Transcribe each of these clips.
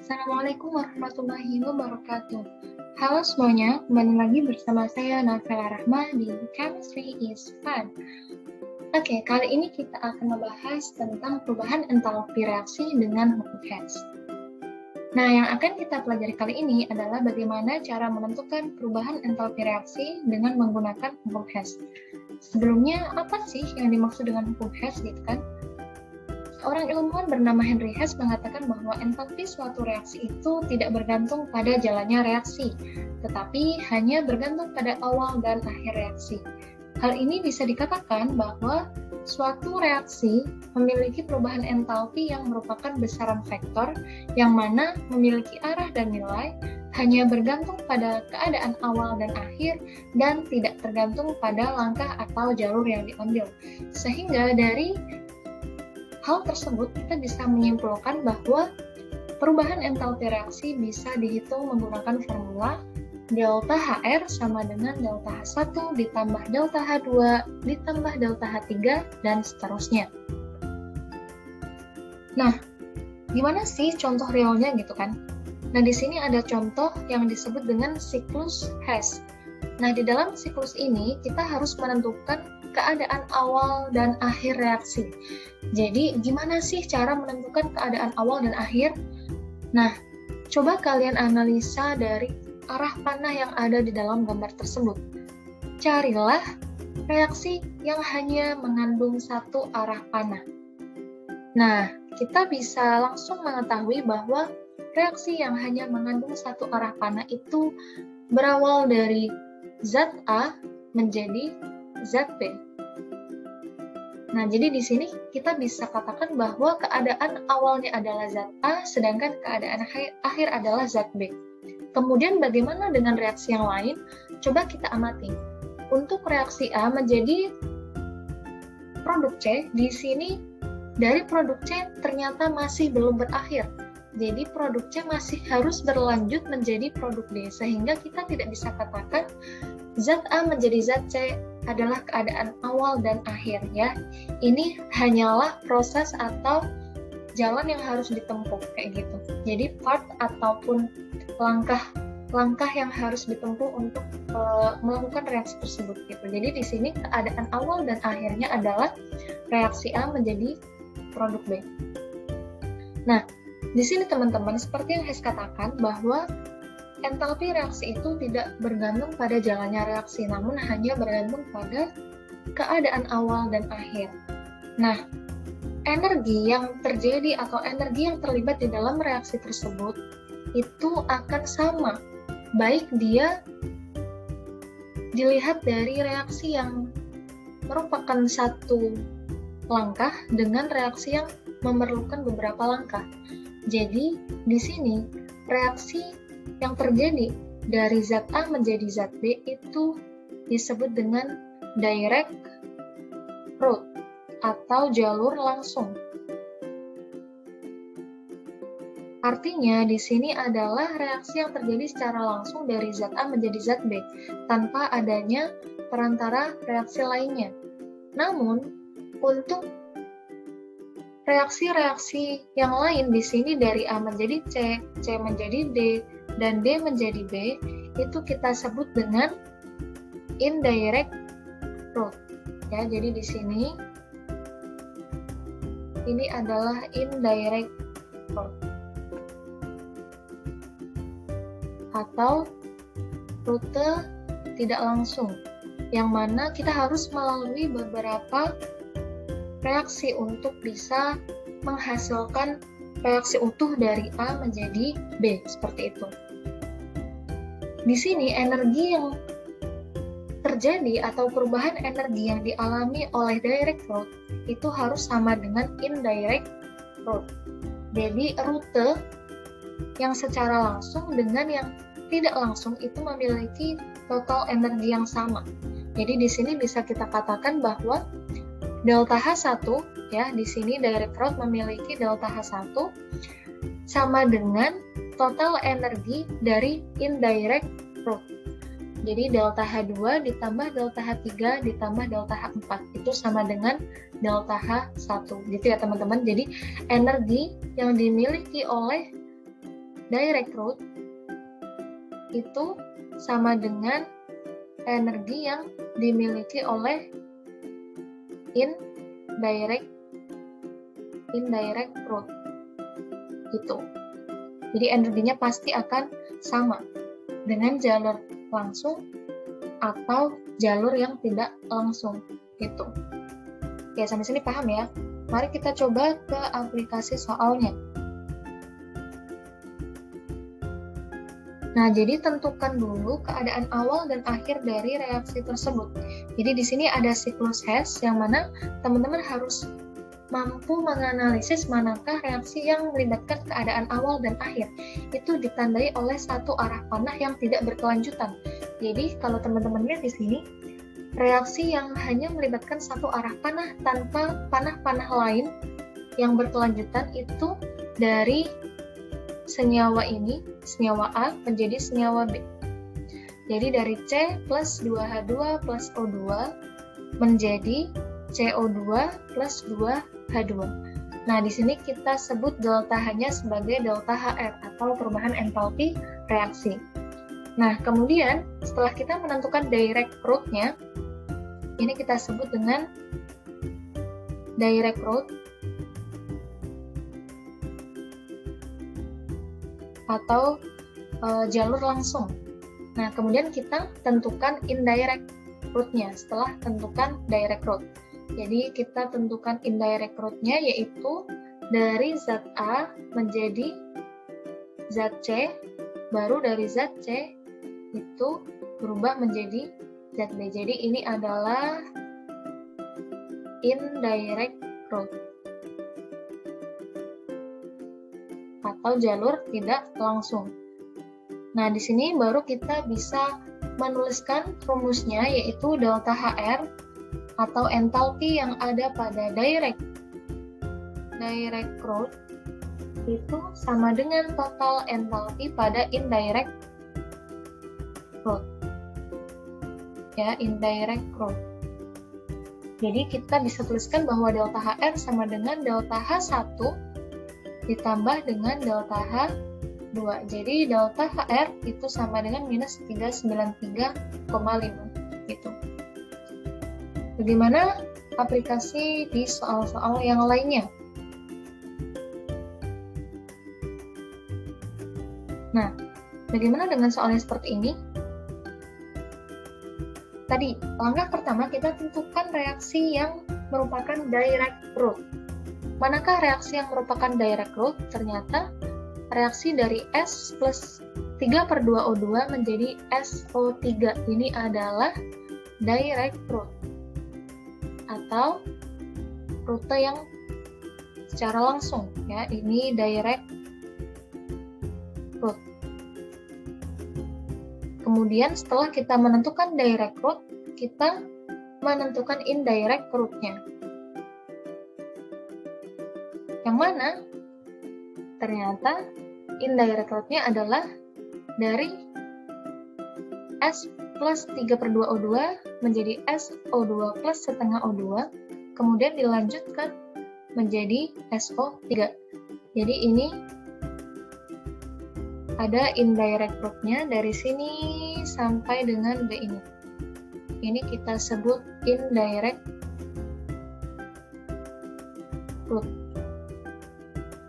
Assalamualaikum warahmatullahi wabarakatuh. Halo semuanya, kembali lagi bersama saya Nafela Rahma di Chemistry is Fun. Oke, kali ini kita akan membahas tentang perubahan entalpi reaksi dengan hukum Hess. Nah, yang akan kita pelajari kali ini adalah bagaimana cara menentukan perubahan entalpi reaksi dengan menggunakan hukum Hess. Sebelumnya, apa sih yang dimaksud dengan hukum Hess gitu kan? Seorang ilmuwan bernama Henry Hess mengatakan bahwa entalpi suatu reaksi itu tidak bergantung pada jalannya reaksi, tetapi hanya bergantung pada awal dan akhir reaksi. Hal ini bisa dikatakan bahwa suatu reaksi memiliki perubahan entalpi yang merupakan besaran vektor yang mana memiliki arah dan nilai hanya bergantung pada keadaan awal dan akhir dan tidak tergantung pada langkah atau jalur yang diambil. Sehingga dari hal tersebut kita bisa menyimpulkan bahwa perubahan entalpi reaksi bisa dihitung menggunakan formula delta HR sama dengan delta H1 ditambah delta H2 ditambah delta H3 dan seterusnya. Nah, gimana sih contoh realnya gitu kan? Nah, di sini ada contoh yang disebut dengan siklus Hess. Nah, di dalam siklus ini kita harus menentukan keadaan awal dan akhir reaksi. Jadi, gimana sih cara menentukan keadaan awal dan akhir? Nah, coba kalian analisa dari arah panah yang ada di dalam gambar tersebut. Carilah reaksi yang hanya mengandung satu arah panah. Nah, kita bisa langsung mengetahui bahwa reaksi yang hanya mengandung satu arah panah itu berawal dari zat A menjadi zat B. Nah, jadi di sini kita bisa katakan bahwa keadaan awalnya adalah zat A, sedangkan keadaan akhir adalah zat B. Kemudian bagaimana dengan reaksi yang lain? Coba kita amati. Untuk reaksi A menjadi produk C, di sini dari produk C ternyata masih belum berakhir. Jadi produk C masih harus berlanjut menjadi produk D, sehingga kita tidak bisa katakan zat A menjadi zat C adalah keadaan awal dan akhir ya. Ini hanyalah proses atau jalan yang harus ditempuh kayak gitu. Jadi part ataupun langkah yang harus ditempuh untuk melakukan reaksi tersebut gitu. Jadi di sini keadaan awal dan akhirnya adalah reaksi A menjadi produk B. Nah, di sini teman-teman seperti yang Hess katakan bahwa entalpi reaksi itu tidak bergantung pada jalannya reaksi, namun hanya bergantung pada keadaan awal dan akhir. Nah, energi yang terjadi atau energi yang terlibat di dalam reaksi tersebut itu akan sama, baik dia dilihat dari reaksi yang merupakan satu langkah dengan reaksi yang memerlukan beberapa langkah. Jadi, di sini reaksi yang terjadi dari zat A menjadi zat B itu disebut dengan direct route atau jalur langsung. Artinya di sini adalah reaksi yang terjadi secara langsung dari zat A menjadi zat B tanpa adanya perantara reaksi lainnya. Namun untuk reaksi-reaksi yang lain di sini dari A menjadi C, C menjadi D, dan D menjadi B, itu kita sebut dengan indirect route. Ya, jadi di sini ini adalah indirect route atau rute tidak langsung, yang mana kita harus melalui beberapa reaksi untuk bisa menghasilkan reaksi utuh dari A menjadi B, seperti itu. Di sini energi yang terjadi atau perubahan energi yang dialami oleh direct route itu harus sama dengan indirect route. Jadi rute yang secara langsung dengan yang tidak langsung itu memiliki total energi yang sama. Jadi di sini bisa kita katakan bahwa delta H1 ya, di sini direct route memiliki delta H1 sama dengan total energi dari indirect route. Jadi delta H2 ditambah delta H3 ditambah delta H4 itu sama dengan delta H1 gitu ya teman-teman. Jadi energi yang dimiliki oleh direct route itu sama dengan energi yang dimiliki oleh indirect route gitu. Jadi energinya pasti akan sama dengan jalur langsung atau jalur yang tidak langsung gitu. Oke, sampai sini paham ya? Mari kita coba ke aplikasi soalnya. Nah, jadi tentukan dulu keadaan awal dan akhir dari reaksi tersebut. Jadi di sini ada siklus Hess yang mana teman-teman harus mampu menganalisis manakah reaksi yang melibatkan keadaan awal dan akhir. Itu ditandai oleh satu arah panah yang tidak berkelanjutan. Jadi kalau teman-teman lihat di sini, reaksi yang hanya melibatkan satu arah panah tanpa panah-panah lain yang berkelanjutan itu dari senyawa ini, senyawa A menjadi senyawa B. Jadi dari C plus 2H2 plus O2 menjadi CO2 plus 2H2. Nah, di sini kita sebut delta H-nya sebagai delta HR atau perubahan entalpi reaksi. Nah, kemudian setelah kita menentukan direct route-nya, ini kita sebut dengan direct route atau jalur langsung. Nah, kemudian kita tentukan indirect route-nya setelah tentukan direct route. Jadi kita tentukan indirect route-nya yaitu dari zat A menjadi zat C, baru dari zat C itu berubah menjadi zat B. Jadi ini adalah indirect route atau jalur tidak langsung. Nah, di sini baru kita bisa menuliskan rumusnya yaitu delta HR atau entalpi yang ada pada direct route itu sama dengan total entalpi pada indirect route. Ya, indirect route. Jadi kita bisa tuliskan bahwa delta HR sama dengan delta H1 ditambah dengan delta H2. Jadi delta HR itu sama dengan minus 393,5 gitu. Bagaimana aplikasi di soal-soal yang lainnya? Nah, bagaimana dengan soalnya seperti ini? Tadi, langkah pertama kita tentukan reaksi yang merupakan direct route. Manakah reaksi yang merupakan direct route? Ternyata reaksi dari S plus 3/2O2 menjadi SO3. Ini adalah direct route atau rute yang secara langsung ya. Ini direct route. Kemudian setelah kita menentukan direct route, kita menentukan indirect route-nya. Yang mana ternyata indirect route-nya adalah dari S plus 3/2O2 menjadi SO2 plus setengah O2, kemudian dilanjutkan menjadi SO3. Jadi ini ada indirect route-nya dari sini sampai dengan B ini. Ini kita sebut indirect route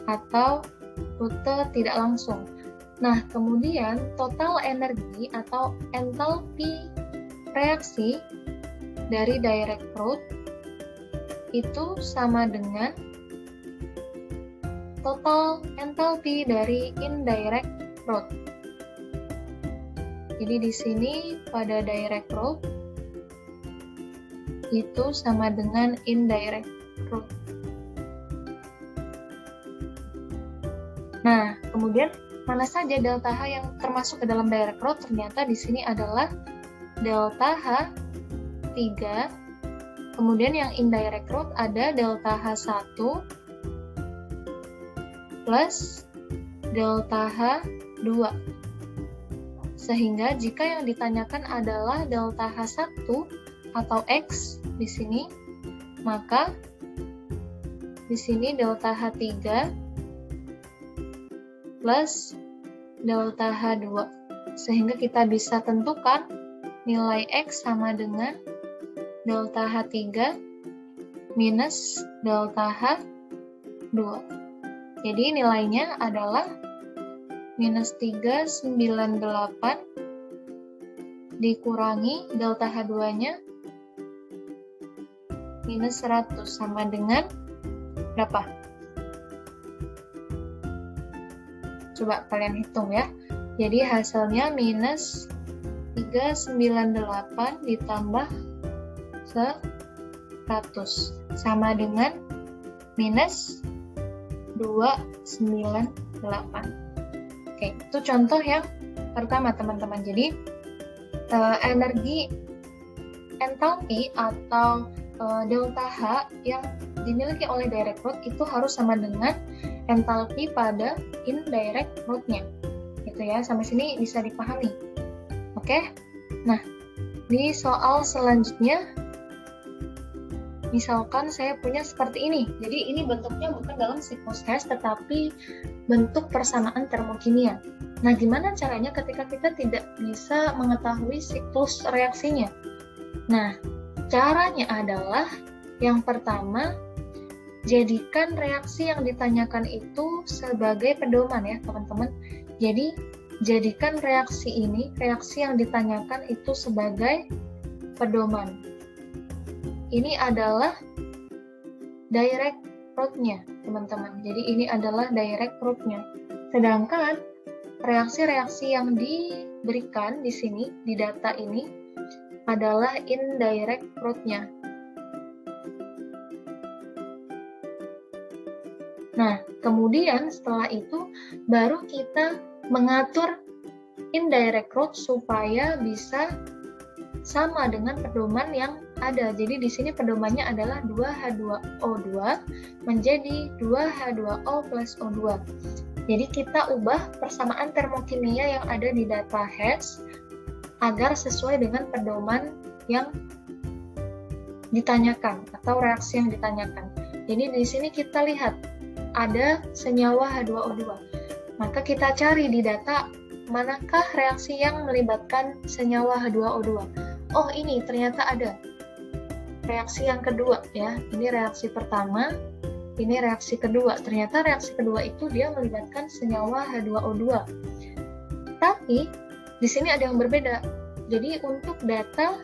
atau rute tidak langsung. Nah, kemudian total energi atau entalpi reaksi dari direct route itu sama dengan total entalpi dari indirect route. Jadi di sini pada direct route itu sama dengan indirect route. Nah, kemudian mana saja delta H yang termasuk ke dalam direct route? Ternyata di sini adalah delta H3. Kemudian yang indirect route ada delta H1 plus delta H2. Sehingga jika yang ditanyakan adalah delta H1 atau X di sini, maka di sini delta H3 plus delta H2. Sehingga kita bisa tentukan nilai X sama dengan delta H3 minus delta H2. Jadi nilainya adalah minus 398 dikurangi delta H2-nya minus 100 sama dengan berapa? Coba kalian hitung ya. Jadi hasilnya minus 398 ditambah 100 sama dengan minus 298. Oke, itu contoh yang pertama teman-teman. Jadi energi entalpi atau delta H yang dimiliki oleh direct route itu harus sama dengan entalpi pada indirect route-nya. Gitu ya, sampai sini bisa dipahami. Oke. Nah, di soal selanjutnya misalkan saya punya seperti ini. Jadi ini bentuknya bukan dalam siklus Hess tetapi bentuk persamaan termokimia. Nah, gimana caranya ketika kita tidak bisa mengetahui siklus reaksinya? Nah, caranya adalah yang pertama, jadikan reaksi yang ditanyakan itu sebagai pedoman ya, teman-teman. Jadi, jadikan reaksi ini, reaksi yang ditanyakan itu sebagai pedoman. Ini adalah direct route-nya, teman-teman. Jadi, ini adalah direct route-nya. Sedangkan, reaksi-reaksi yang diberikan di sini, di data ini, adalah indirect route-nya. Nah, kemudian setelah itu baru kita mengatur indirect route supaya bisa sama dengan pedoman yang ada. Jadi di sini pedomannya adalah 2H2O2 menjadi 2H2O plus O2. Jadi kita ubah persamaan termokimia yang ada di data Hess agar sesuai dengan pedoman yang ditanyakan atau reaksi yang ditanyakan. Jadi di sini kita lihat ada senyawa H2O2. Maka kita cari di data manakah reaksi yang melibatkan senyawa H2O2. Oh, ini ternyata ada. Reaksi yang kedua ya. Ini reaksi pertama, ini reaksi kedua. Ternyata reaksi kedua itu dia melibatkan senyawa H2O2. Tapi di sini ada yang berbeda. Jadi untuk data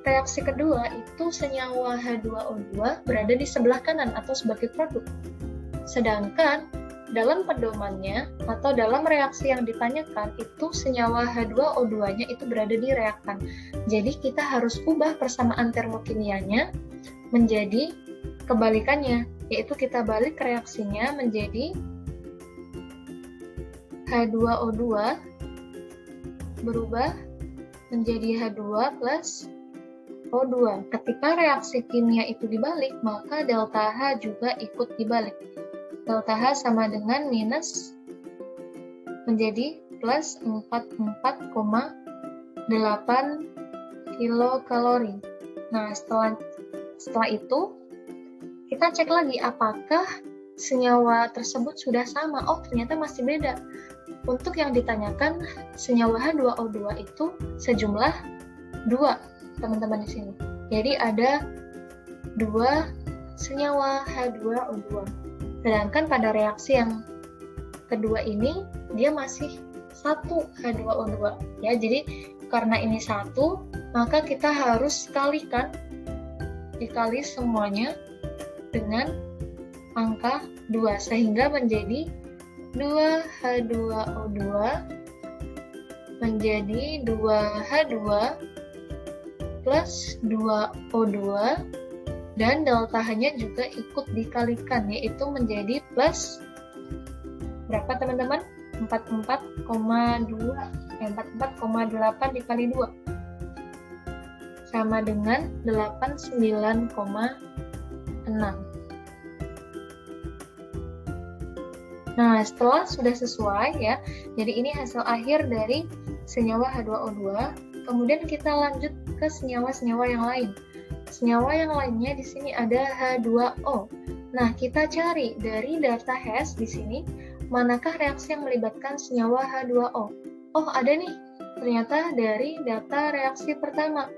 reaksi kedua itu senyawa H2O2 berada di sebelah kanan atau sebagai produk. Sedangkan dalam pedomannya atau dalam reaksi yang ditanyakan itu senyawa H2O2-nya itu berada di reaktan. Jadi kita harus ubah persamaan termokimianya menjadi kebalikannya, yaitu kita balik reaksinya menjadi H2O2 berubah menjadi H2 plus O2. Ketika reaksi kimia itu dibalik, maka delta H juga ikut dibalik. Delta H sama dengan minus menjadi plus 44,8 kilokalori. Nah, setelah itu kita cek lagi apakah senyawa tersebut sudah sama. Oh, ternyata masih beda. Untuk yang ditanyakan senyawa H2O2 itu sejumlah 2, teman-teman di sini. Jadi ada 2 senyawa H2O2. Sedangkan pada reaksi yang kedua ini dia masih 1 H2O2 ya. Jadi karena ini 1, maka kita harus dikali semuanya dengan angka 2 sehingga menjadi 2H2O2 menjadi 2H2 plus 2O2 dan delta H-nya juga ikut dikalikan, yaitu menjadi plus berapa teman-teman? 44,8 dikali 2 sama dengan 89,6. Nah, setelah sudah sesuai ya, jadi ini hasil akhir dari senyawa H2O2, kemudian kita lanjut ke senyawa-senyawa yang lain. Senyawa yang lainnya di sini ada H2O. Nah, kita cari dari data Hess di sini manakah reaksi yang melibatkan senyawa H2O? Oh, ada nih, ternyata dari data reaksi pertama.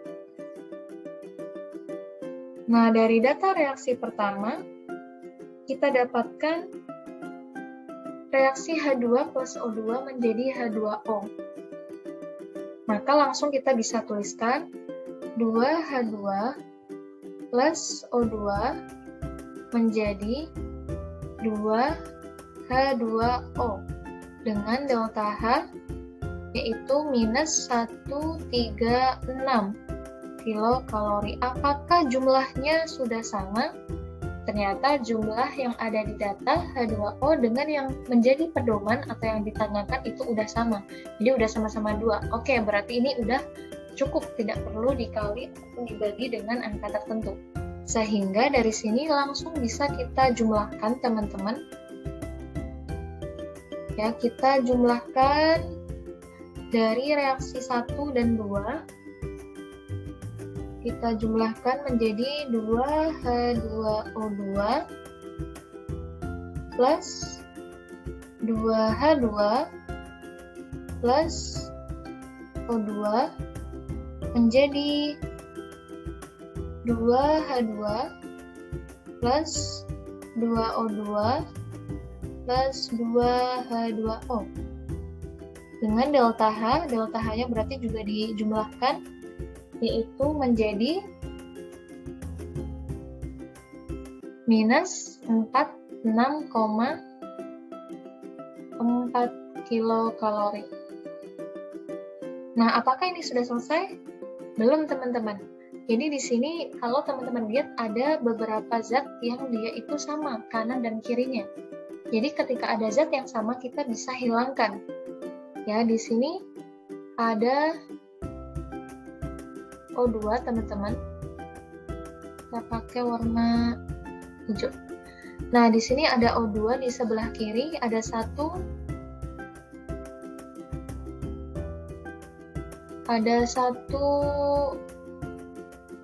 Nah, dari data reaksi pertama, kita dapatkan reaksi H2 plus O2 menjadi H2O. Maka langsung kita bisa tuliskan 2H2 plus O2 menjadi 2H2O dengan delta H yaitu minus 136 kilokalori. Apakah jumlahnya sudah sama? Ternyata jumlah yang ada di data H2O dengan yang menjadi pedoman atau yang ditanyakan itu udah sama. Jadi udah sama-sama 2. Oke, berarti ini udah cukup, tidak perlu dikali atau dibagi dengan angka tertentu. Sehingga dari sini langsung bisa kita jumlahkan, teman-teman. Ya, kita jumlahkan dari reaksi 1 dan 2. Kita jumlahkan menjadi 2H2O2 plus 2H2 plus O2 menjadi 2H2 plus 2O2 plus 2H2O. Dengan delta H-nya berarti juga dijumlahkan, yaitu menjadi minus 46,4 kilokalori. Nah, apakah ini sudah selesai? Belum, teman-teman. Jadi di sini kalau teman-teman lihat ada beberapa zat yang dia itu sama, kanan dan kirinya. Jadi ketika ada zat yang sama kita bisa hilangkan. Ya, di sini ada O2, teman-teman. Kita pakai warna hijau. Nah, di sini ada O2, di sebelah kiri ada satu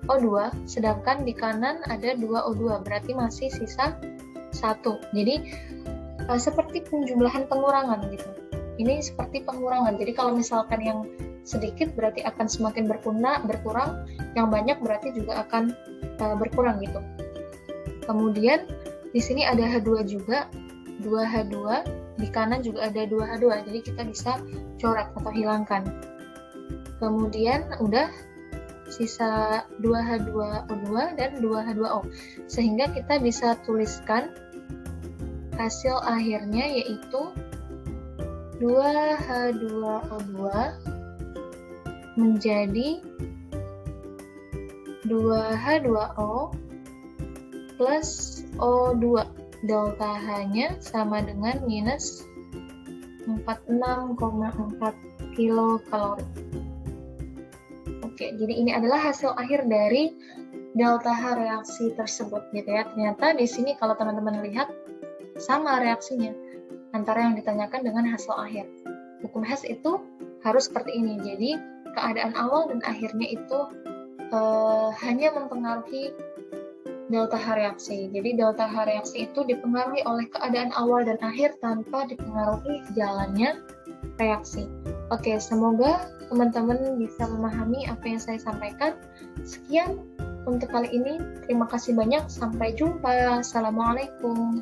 O2, sedangkan di kanan ada 2 O2, berarti masih sisa 1. Jadi seperti penjumlahan pengurangan gitu. Ini seperti pengurangan. Jadi kalau misalkan yang sedikit berarti akan semakin berkurang, yang banyak berarti juga akan berkurang gitu. Kemudian di sini ada H2 juga, 2H2, di kanan juga ada 2H2, jadi kita bisa coret atau hilangkan. Kemudian udah sisa 2H2O2 dan 2H2O, sehingga kita bisa tuliskan hasil akhirnya yaitu 2H2O2 menjadi 2H2O plus O2. Delta H-nya sama dengan minus 46,4 kilokalori. Oke, jadi ini adalah hasil akhir dari delta H reaksi tersebut gitu ya. Ternyata di sini kalau teman-teman lihat sama reaksinya antara yang ditanyakan dengan hasil akhir. Hukum Hess itu harus seperti ini. Jadi keadaan awal dan akhirnya itu hanya mempengaruhi delta H reaksi. Jadi delta H reaksi itu dipengaruhi oleh keadaan awal dan akhir tanpa dipengaruhi jalannya reaksi. Oke, semoga teman-teman bisa memahami apa yang saya sampaikan. Sekian untuk kali ini. Terima kasih banyak. Sampai jumpa. Assalamualaikum.